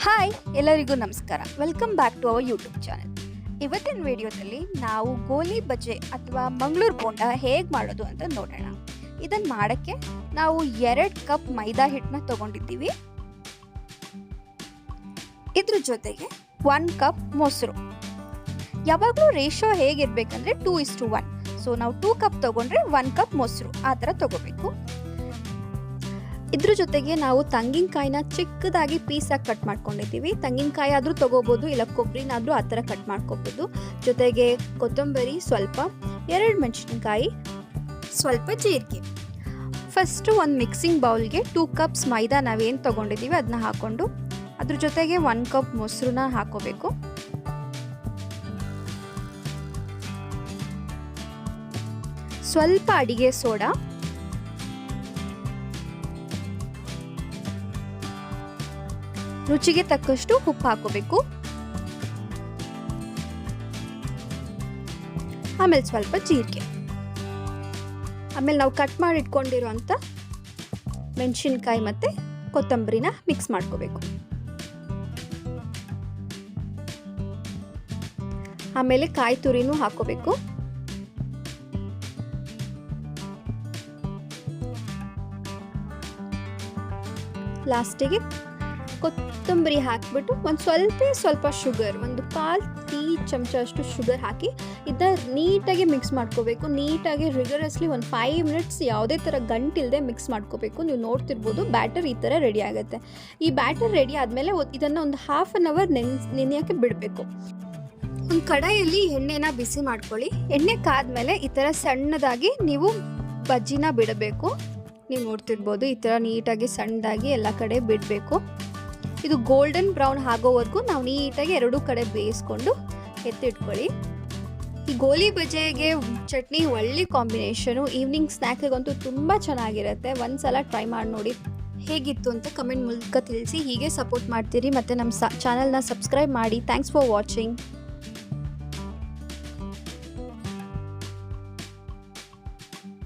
Hi ಎಲ್ಲರಿಗೂ ನಮಸ್ಕಾರ. Welcome back to our YouTube channel. ಇವತ್ತಿನ ವಿಡಿಯೋದಲ್ಲಿ ನಾವು ಗೋಲಿ ಬಜೆ ಅಥವಾ ಮಂಗಳೂರು ಬೋಂಡ ಹೇಗೆ ಮಾಡೋದು ಅಂತ ನೋಡೋಣ. ಇದನ್ನು ಮಾಡೋಕ್ಕೆ ನಾವು 2 ಕಪ್ ಮೈದಾ ಹಿಟ್ಟನ್ನ ತಗೊಂಡಿದ್ದೀವಿ. ಇದ್ರ ಜೊತೆಗೆ 1 ಕಪ್ ಮೊಸರು. ಯಾವಾಗಲೂ ರೇಷೋ ಹೇಗಿರಬೇಕಂದ್ರೆ 2:1. ಸೊ ನಾವು 2 ಕಪ್ ತಗೊಂಡ್ರೆ 1 ಕಪ್ ಮೊಸರು ಆ ಥರ ತಗೋಬೇಕು. ಇದ್ರ ಜೊತೆಗೆ ನಾವು ತೆಂಗಿನಕಾಯಿನ ಚಿಕ್ಕದಾಗಿ ಪೀಸಾಗಿ ಕಟ್ ಮಾಡ್ಕೊಂಡಿದ್ದೀವಿ. ತೆಂಗಿನಕಾಯಿ ಆದರೂ ತೊಗೋಬೋದು, ಇಲ್ಲ ಕೊಬ್ಬರಿನಾದರೂ ಆ ಥರ ಕಟ್ ಮಾಡ್ಕೋಬೋದು. ಜೊತೆಗೆ ಕೊತ್ತಂಬರಿ ಸ್ವಲ್ಪ, 2 ಮೆಣಸಿನ್ಕಾಯಿ, ಸ್ವಲ್ಪ ಜೀರಿಗೆ. ಫಸ್ಟು ಒಂದು ಮಿಕ್ಸಿಂಗ್ ಬೌಲ್ಗೆ 2 ಕಪ್ಸ್ ಮೈದಾ ನಾವೇನು ತೊಗೊಂಡಿದ್ದೀವಿ ಅದನ್ನ ಹಾಕ್ಕೊಂಡು ಅದ್ರ ಜೊತೆಗೆ 1 ಕಪ್ ಮೊಸರನ್ನ ಹಾಕೋಬೇಕು. ಸ್ವಲ್ಪ ಅಡಿಗೆ ಸೋಡಾ, ರುಚಿಗೆ ತಕ್ಕಷ್ಟು ಉಪ್ಪು ಹಾಕೋಬೇಕು. ಆಮೇಲೆ ಸ್ವಲ್ಪ ಜೀರಿಗೆ, ಆಮೇಲೆ ನಾವು ಕಟ್ ಮಾಡಿ ಇಟ್ಕೊಂಡಿರೋಂಥ ಮೆಣಸಿನ್ಕಾಯಿ ಮತ್ತು ಕೊತ್ತಂಬರಿನ ಮಿಕ್ಸ್ ಮಾಡ್ಕೋಬೇಕು. ಆಮೇಲೆ ಕಾಯಿ ತುರಿನೂ ಹಾಕೋಬೇಕು. ಲಾಸ್ಟಿಗೆ ಕೊತ್ತಂಬರಿ ಹಾಕಿಬಿಟ್ಟು ಒಂದು ಸ್ವಲ್ಪ ಶುಗರ್, 1/4 ಟೀ ಚಮಚ ಅಷ್ಟು ಶುಗರ್ ಹಾಕಿ ಇದನ್ನ ನೀಟಾಗಿ ಮಿಕ್ಸ್ ಮಾಡ್ಕೋಬೇಕು. ನೀಟಾಗಿ ರಿಗರಸ್ಲಿ ಒಂದು 5 ಮಿನಿಟ್ಸ್ ಯಾವುದೇ ಥರ ಗಂಟಿಲ್ಲದೆ ಮಿಕ್ಸ್ ಮಾಡ್ಕೋಬೇಕು. ನೀವು ನೋಡ್ತಿರ್ಬೋದು ಬ್ಯಾಟರ್ ಈ ಥರ ರೆಡಿ ಆಗುತ್ತೆ. ಈ ಬ್ಯಾಟರ್ ರೆಡಿ ಆದಮೇಲೆ ಇದನ್ನು ಒಂದು 1/2 ಅವರ್ ನೆನೆಯೋಕ್ಕೆ ಬಿಡಬೇಕು. ಒಂದು ಕಡಾಯಲ್ಲಿ ಎಣ್ಣೆನ ಬಿಸಿ ಮಾಡ್ಕೊಳ್ಳಿ. ಎಣ್ಣೆ ಕಾದ್ಮೇಲೆ ಈ ಥರ ಸಣ್ಣದಾಗಿ ನೀವು ಬಜ್ಜಿನ ಬಿಡಬೇಕು. ನೀವು ನೋಡ್ತಿರ್ಬೋದು ಈ ಥರ ನೀಟಾಗಿ ಸಣ್ಣದಾಗಿ ಎಲ್ಲ ಕಡೆ ಬಿಡಬೇಕು. ಇದು ಗೋಲ್ಡನ್ ಬ್ರೌನ್ ಆಗೋವರೆಗೂ ನಾವು ನೀಟಾಗಿ 2 ಕಡೆ ಬೇಯಿಸ್ಕೊಂಡು ಎತ್ತಿಟ್ಕೊಳ್ಳಿ. ಈ ಗೋಲಿ ಬಜೆಗೆ ಚಟ್ನಿ ಒಳ್ಳೆ ಕಾಂಬಿನೇಷನು. ಈವ್ನಿಂಗ್ ಸ್ನ್ಯಾಕ್ಗಂತೂ ತುಂಬ ಚೆನ್ನಾಗಿರುತ್ತೆ. ಒಂದ್ಸಲ ಟ್ರೈ ಮಾಡಿ ನೋಡಿ, ಹೇಗಿತ್ತು ಅಂತ ಕಮೆಂಟ್ ಮೂಲಕ ತಿಳಿಸಿ. ಹೀಗೆ ಸಪೋರ್ಟ್ ಮಾಡ್ತೀರಿ ಮತ್ತು ನಮ್ಮ ಚಾನಲ್ನ ಸಬ್ಸ್ಕ್ರೈಬ್ ಮಾಡಿ. Thanks for watching.